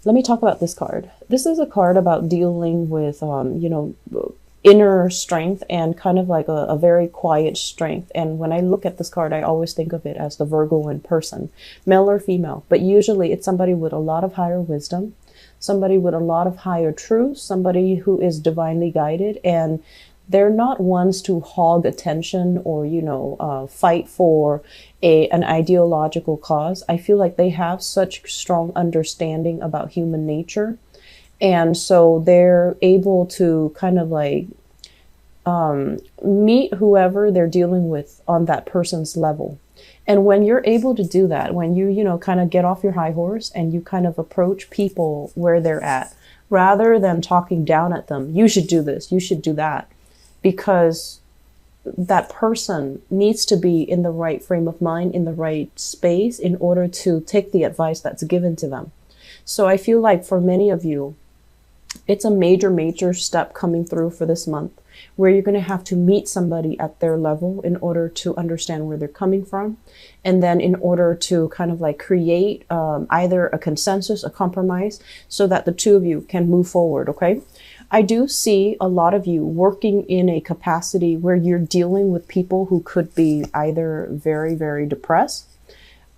Let me talk about this card. This is a card about dealing with, inner strength and kind of like a very quiet strength. And when I look at this card, I always think of it as the Virgo in person, male or female. But usually it's somebody with a lot of higher wisdom, somebody with a lot of higher truth, somebody who is divinely guided, and they're not ones to hog attention or fight for an ideological cause. I feel like they have such strong understanding about human nature, and so they're able to kind of like meet whoever they're dealing with on that person's level. And when you're able to do that, when you kind of get off your high horse and you kind of approach people where they're at, rather than talking down at them, you should do this, you should do that, because that person needs to be in the right frame of mind, in the right space in order to take the advice that's given to them. So I feel like for many of you, it's a major, major step coming through for this month where you're going to have to meet somebody at their level in order to understand where they're coming from. And then in order to kind of like create either a consensus, a compromise, so that the two of you can move forward. Okay. I do see a lot of you working in a capacity where you're dealing with people who could be either very, very depressed.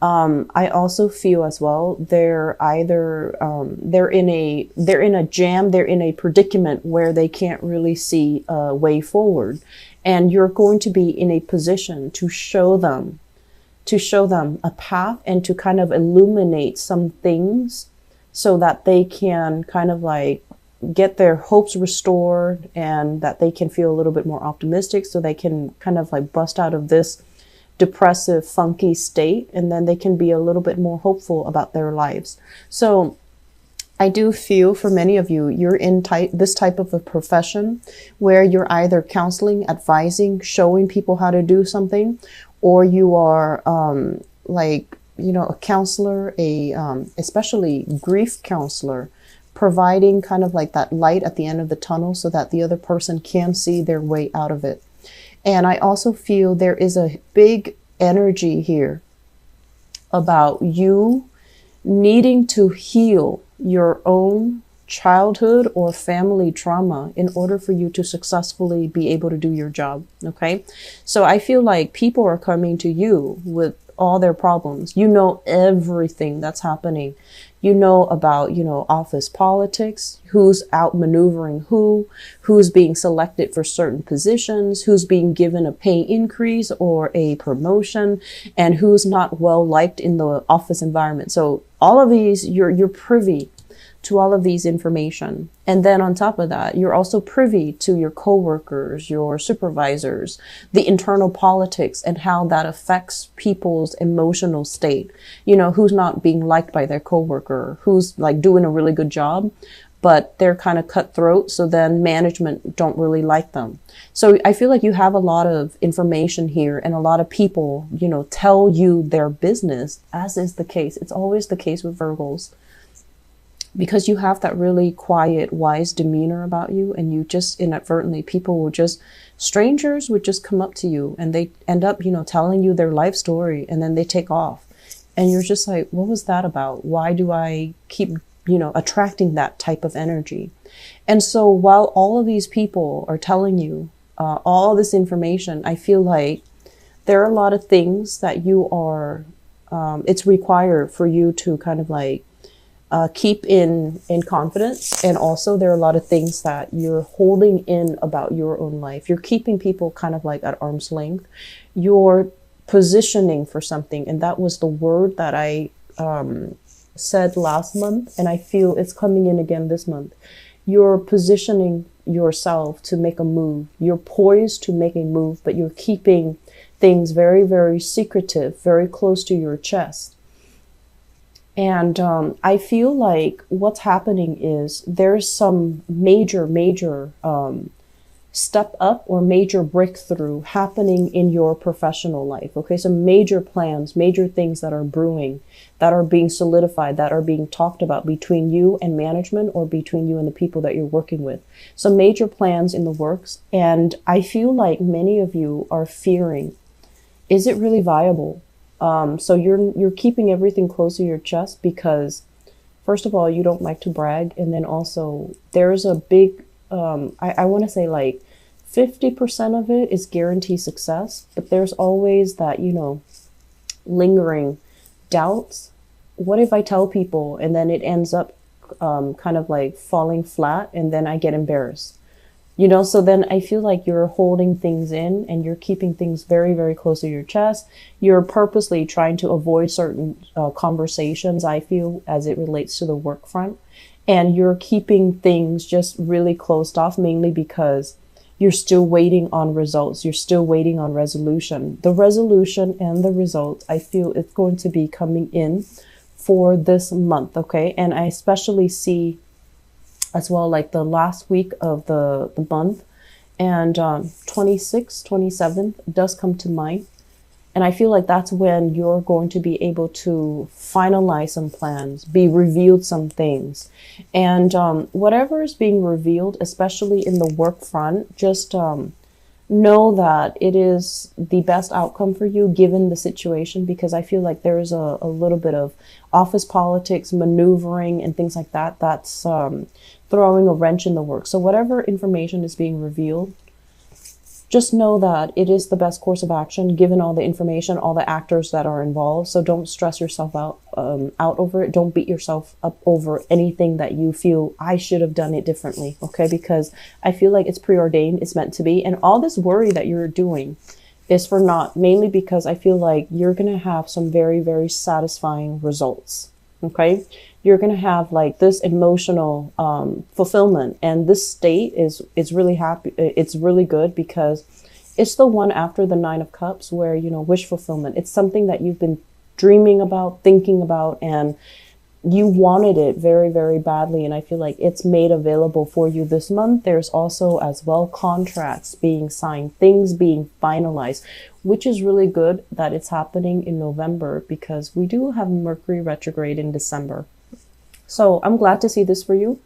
I also feel as well they're either they're in a jam, they're in a predicament where they can't really see a way forward, and you're going to be in a position to show them a path and to kind of illuminate some things so that they can kind of like get their hopes restored and that they can feel a little bit more optimistic, so they can kind of like bust out of this depressive, funky state, and then they can be a little bit more hopeful about their lives. So I do feel for many of you, you're in this type of a profession where you're either counseling, advising, showing people how to do something, or you are a counselor, especially grief counselor, providing kind of like that light at the end of the tunnel so that the other person can see their way out of it. And I also feel there is a big energy here about you needing to heal your own childhood or family trauma in order for you to successfully be able to do your job. Okay. So I feel like people are coming to you with all their problems. You know everything that's happening. You know about, office politics, who's outmaneuvering who's being selected for certain positions, who's being given a pay increase or a promotion, and who's not well liked in the office environment. So all of these, you're privy to all of these information. And then on top of that, you're also privy to your coworkers, your supervisors, the internal politics and how that affects people's emotional state. Who's not being liked by their coworker, who's like doing a really good job, but they're kind of cutthroat. So then management don't really like them. So I feel like you have a lot of information here, and a lot of people, tell you their business, as is the case. It's always the case with Virgos, because you have that really quiet, wise demeanor about you, and you just inadvertently, strangers would just come up to you and they end up, telling you their life story, and then they take off. And you're just like, what was that about? Why do I keep, attracting that type of energy? And so while all of these people are telling you all this information, I feel like there are a lot of things that you are, it's required for you to kind of like, keep in confidence. And also there are a lot of things that you're holding in about your own life. You're keeping people kind of like at arm's length. You're positioning for something. And that was the word that I said last month. And I feel it's coming in again this month. You're positioning yourself to make a move. You're poised to make a move, but you're keeping things very, very secretive, very close to your chest. And I feel like what's happening is there's some major step up or major breakthrough happening in your professional life. Okay, so major plans, major things that are brewing, that are being solidified, that are being talked about between you and management, or between you and the people that you're working with. Some major plans in the works. And I feel like many of you are fearing, is it really viable? So you're keeping everything close to your chest because First of all, you don't like to brag. And then also, there's a big, I want to say like 50% of it is guaranteed success, but there's always that, lingering doubts. What if I tell people and then it ends up kind of like falling flat and then I get embarrassed? So then I feel like you're holding things in and you're keeping things very, very close to your chest. You're purposely trying to avoid certain conversations, I feel, as it relates to the work front. And you're keeping things just really closed off, mainly because you're still waiting on results. You're still waiting on resolution. The resolution and the results, I feel it's going to be coming in for this month, okay? And I especially see as well, like the last week of the month, and 26th, 27th does come to mind. And I feel like that's when you're going to be able to finalize some plans, be revealed some things. And whatever is being revealed, especially in the work front, just know that it is the best outcome for you given the situation, because I feel like there is a little bit of office politics, maneuvering, and things like that. That's throwing a wrench in the work. So whatever information is being revealed, just know that it is the best course of action given all the information, all the actors that are involved. So don't stress yourself out over it. Don't beat yourself up over anything that you feel I should have done it differently, okay? Because I feel like it's preordained, it's meant to be. And all this worry that you're doing is for naught, mainly because I feel like you're going to have some very, very satisfying results, okay? You're going to have like this emotional fulfillment, and this state is really happy. It's really good because it's the one after the Nine of Cups where, wish fulfillment. It's something that you've been dreaming about, thinking about, and you wanted it very, very badly. And I feel like it's made available for you this month. There's also as well contracts being signed, things being finalized, which is really good that it's happening in November because we do have Mercury retrograde in December. So I'm glad to see this for you.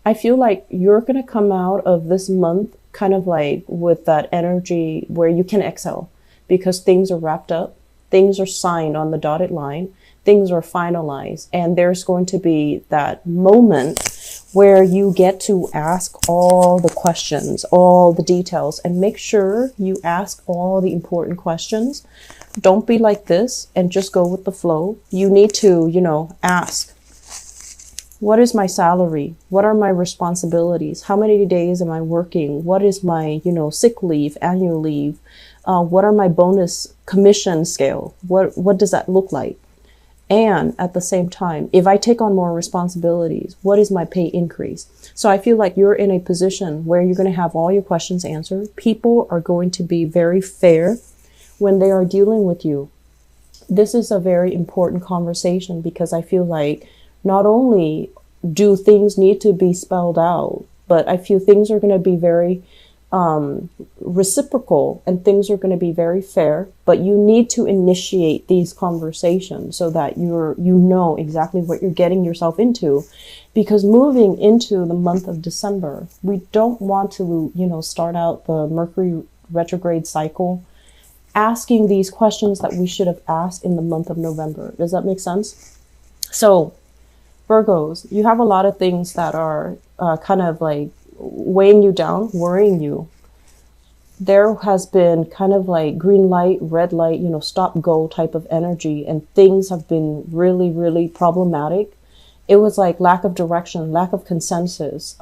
I feel like you're going to come out of this month kind of like with that energy where you can excel because things are wrapped up, things are signed on the dotted line, things are finalized, and there's going to be that moment where you get to ask all the questions, all the details, and make sure you ask all the important questions. Don't be like this and just go with the flow. You need to, ask. What is my salary? What are my responsibilities? How many days am I working? What is my, sick leave, annual leave? What are my bonus commission scale? What does that look like? And at the same time, if I take on more responsibilities, what is my pay increase? So I feel like you're in a position where you're going to have all your questions answered. People are going to be very fair when they are dealing with you. This is a very important conversation because I feel like not only do things need to be spelled out, but I feel things are going to be very reciprocal and things are going to be very fair, but you need to initiate these conversations so that you know exactly what you're getting yourself into, because moving into the month of December, we don't want to, start out the Mercury retrograde cycle asking these questions that we should have asked in the month of November. Does that make sense? So Virgos, you have a lot of things that are kind of like weighing you down, worrying you. There has been kind of like green light, red light, stop, go type of energy, and things have been really, really problematic. It was like lack of direction, lack of consensus.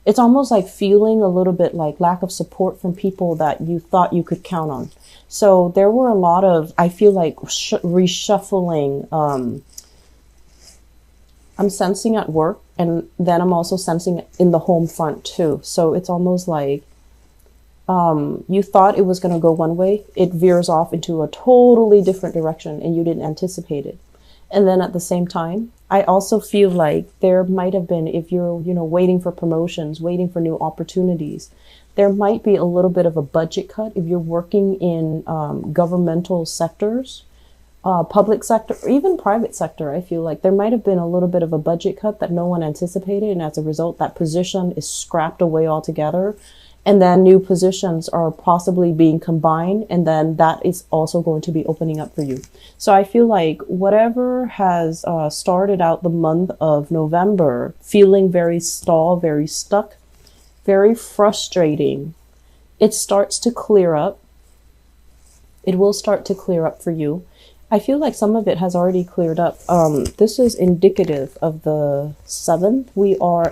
It's almost like feeling a little bit like lack of support from people that you thought you could count on. So there were a lot of, I feel like, reshuffling. I'm sensing at work, and then I'm also sensing in the home front too. So it's almost like you thought it was going to go one way, it veers off into a totally different direction and you didn't anticipate it. And then at the same time, I also feel like there might have been, if you're, waiting for promotions, waiting for new opportunities, there might be a little bit of a budget cut if you're working in governmental sectors. Public sector, or even private sector, I feel like there might have been a little bit of a budget cut that no one anticipated. And as a result, that position is scrapped away altogether. And then new positions are possibly being combined, and then that is also going to be opening up for you. So I feel like whatever has started out the month of November feeling very stalled, very stuck, very frustrating, it starts to clear up. It will start to clear up for you. I feel like some of it has already cleared up. This is indicative of the 7th.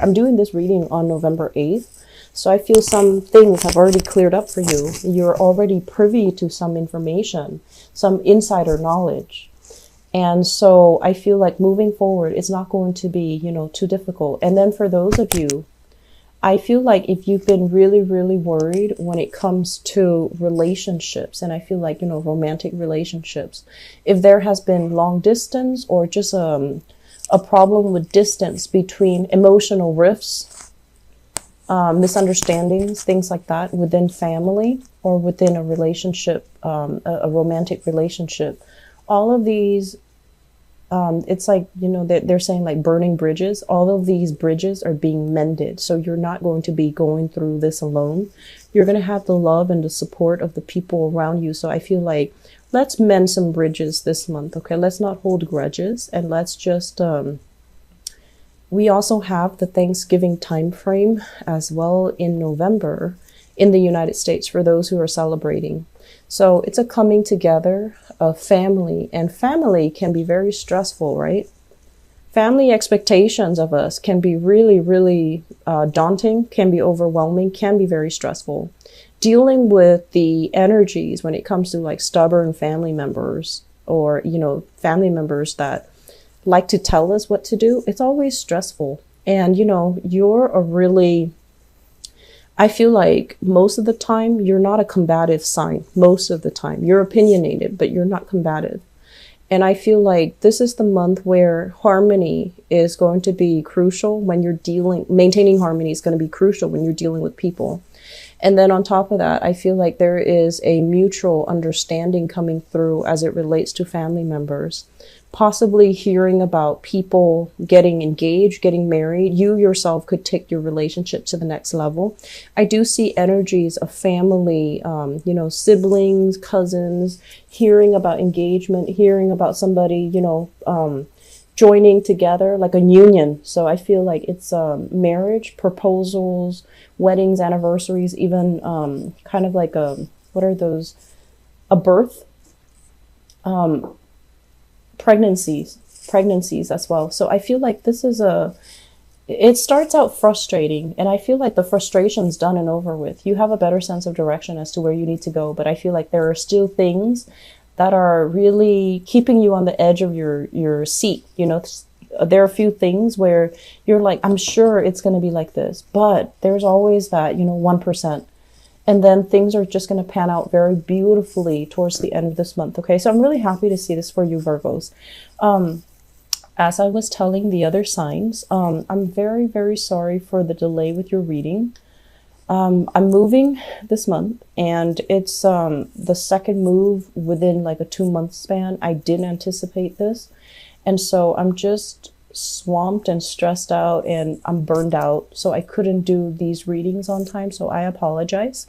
I'm doing this reading on November 8th. So I feel some things have already cleared up for you. You're already privy to some information, some insider knowledge. And so I feel like moving forward, it's not going to be, too difficult. And then for those of you, I feel like if you've been really, really worried when it comes to relationships, and I feel like, romantic relationships, if there has been long distance or just a problem with distance between emotional rifts, misunderstandings, things like that within family or within a relationship, a romantic relationship, all of these, it's like, they're saying like burning bridges. All of these bridges are being mended. So you're not going to be going through this alone. You're going to have the love and the support of the people around you. So I feel like let's mend some bridges this month. Okay. Let's not hold grudges, and let's just, we also have the Thanksgiving time frame as well in November in the United States for those who are celebrating. So it's a coming together of family, and family can be very stressful, right? Family expectations of us can be really, really daunting, can be overwhelming, can be very stressful. Dealing with the energies when it comes to like stubborn family members or, family members that like to tell us what to do, it's always stressful. And, you're a really, I feel like most of the time, you're not a combative sign. Most of the time, you're opinionated, but you're not combative. And I feel like this is the month where harmony is going to be crucial when you're maintaining harmony is going to be crucial when you're dealing with people. And then on top of that, I feel like there is a mutual understanding coming through as it relates to family members. Possibly hearing about people getting engaged, getting married. You yourself could take your relationship to the next level. I do see energies of family, siblings, cousins, hearing about engagement, hearing about somebody, joining together like a union. So I feel like it's marriage, proposals, weddings, anniversaries, even kind of like what are those? A birth. Pregnancies as well. So I feel like this is it starts out frustrating, and I feel like the frustration's done and over with. You have a better sense of direction as to where you need to go, but I feel like there are still things that are really keeping you on the edge of your seat. There are a few things where you're like, I'm sure it's going to be like this, but there's always that, 1%. And then things are just going to pan out very beautifully towards the end of this month. Okay, so I'm really happy to see this for you, Virgos. As I was telling the other signs, I'm very, very sorry for the delay with your reading. I'm moving this month, and it's the second move within like a 2-month span. I didn't anticipate this. And so I'm just swamped and stressed out, and I'm burned out. So I couldn't do these readings on time. So I apologize.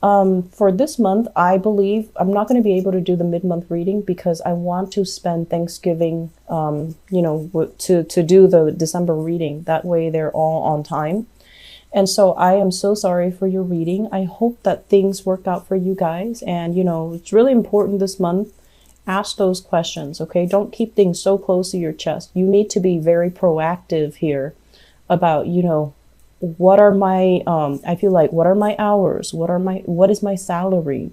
For this month, I believe I'm not going to be able to do the mid-month reading because I want to spend Thanksgiving, to do the December reading. That way they're all on time. And so I am so sorry for your reading. I hope that things work out for you guys. And, it's really important this month. Ask those questions, okay? Don't keep things so close to your chest. You need to be very proactive here about, what are my, I feel like, what are my hours? What is my salary?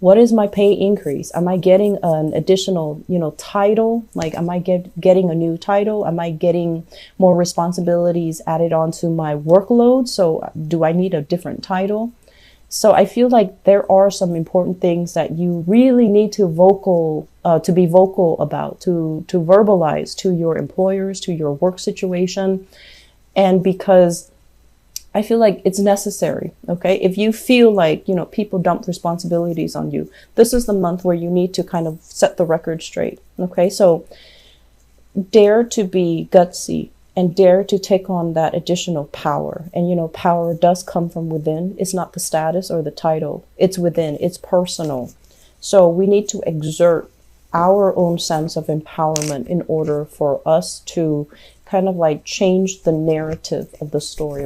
What is my pay increase? Am I getting an additional, title? Like, am I getting a new title? Am I getting more responsibilities added onto my workload? So do I need a different title? So I feel like there are some important things that you really need to be vocal about, to verbalize to your employers, to your work situation. And because I feel like it's necessary, okay? If you feel like, people dump responsibilities on you, this is the month where you need to kind of set the record straight, okay? So dare to be gutsy and dare to take on that additional power. And, you know, power does come from within. It's not the status or the title. It's within. It's personal. So we need to exert our own sense of empowerment in order for us to kind of like change the narrative of the story,